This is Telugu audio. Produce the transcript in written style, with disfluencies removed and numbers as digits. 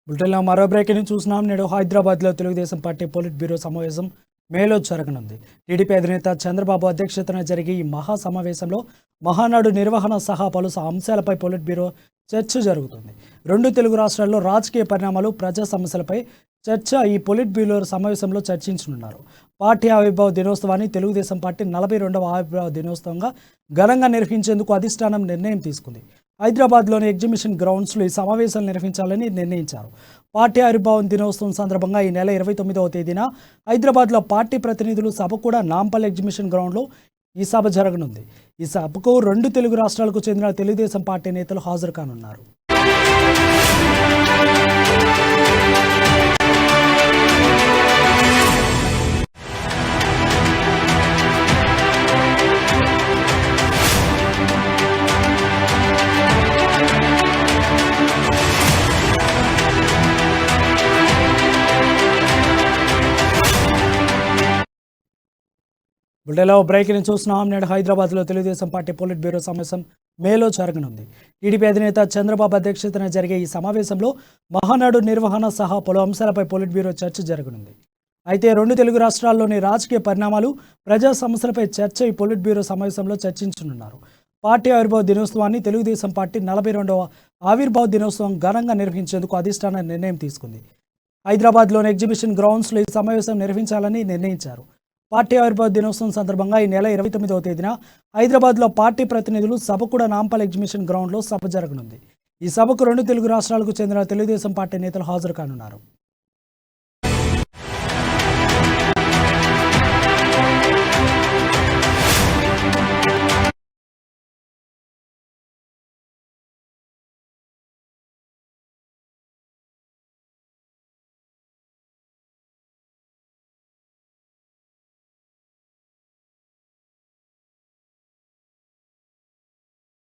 బులెటిన్లో మరో బ్రేకింగ్ చూస్తున్నాం. నేడు హైదరాబాద్లో తెలుగుదేశం పార్టీ పొలిట్ బ్యూరో సమావేశం మేలో జరగనుంది. టీడీపీ అధినేత చంద్రబాబు అధ్యక్షతన జరిగే ఈ మహా సమావేశంలో మహానాడు నిర్వహణ సహా పలు అంశాలపై పొలిట్ బ్యూరో చర్చ జరుగుతుంది. రెండు తెలుగు రాష్ట్రాల్లో రాజకీయ పరిణామాలు, ప్రజా సమస్యలపై చర్చ ఈ పొలిట్ బ్యూరో సమావేశంలో చర్చించనున్నారు. పార్టీ ఆవిర్భావ దినోత్సవాన్ని తెలుగుదేశం పార్టీ 42వ ఆవిర్భావ దినోత్సవంగా ఘనంగా నిర్వహించేందుకు అధిష్టానం నిర్ణయం తీసుకుంది. హైదరాబాద్లోని ఎగ్జిబిషన్ గ్రౌండ్స్లో ఈ సమావేశాలు నిర్వహించాలని నిర్ణయించారు. పార్టీ ఆవిర్భావం దినోత్సవం సందర్భంగా ఈ నెల 29వ తేదీన హైదరాబాద్లో పార్టీ ప్రతినిధులు సభ కూడా నాంపల్లి ఎగ్జిబిషన్ గ్రౌండ్లో ఈ సభ జరగనుంది. ఈ సభకు రెండు తెలుగు రాష్ట్రాలకు చెందిన తెలుగుదేశం పార్టీ నేతలు హాజరు కానున్నారు. బులెటిన్లో బ్రేకింగ్ చూస్తున్నాం. నేడు హైదరాబాద్లో తెలుగుదేశం పార్టీ పొలిట్ బ్యూరో సమావేశం మేలో జరగనుంది. టీడీపీ అధినేత చంద్రబాబు అధ్యక్షతన జరిగే ఈ సమావేశంలో మహానాడు నిర్వహణ సహా పలు అంశాలపై పొలిట్ బ్యూరో చర్చ జరగనుంది. అయితే రెండు తెలుగు రాష్ట్రాల్లోని రాజకీయ పరిణామాలు, ప్రజా సమస్యలపై చర్చ ఈ పొలిట్ బ్యూరో సమావేశంలో చర్చించనున్నారు. పార్టీ ఆవిర్భావ దినోత్సవాన్ని తెలుగుదేశం పార్టీ 42వ ఆవిర్భావ దినోత్సవం ఘనంగా నిర్వహించేందుకు అధిష్టానం నిర్ణయం తీసుకుంది. హైదరాబాద్లోని ఎగ్జిబిషన్ గ్రౌండ్స్లో ఈ సమావేశం నిర్వహించాలని నిర్ణయించారు. పార్టీ ఆవిర్భావ దినోత్సవం సందర్భంగా ఈ నెల 29వ తేదీన హైదరాబాద్లో పార్టీ ప్రతినిధులు సభ కూడా నాంపల్లి ఎగ్జిబిషన్ గ్రౌండ్లో సభ జరగనుంది. ఈ సభకు రెండు తెలుగు రాష్ట్రాలకు చెందిన తెలుగుదేశం పార్టీ నేతలు హాజరు కానున్నారు.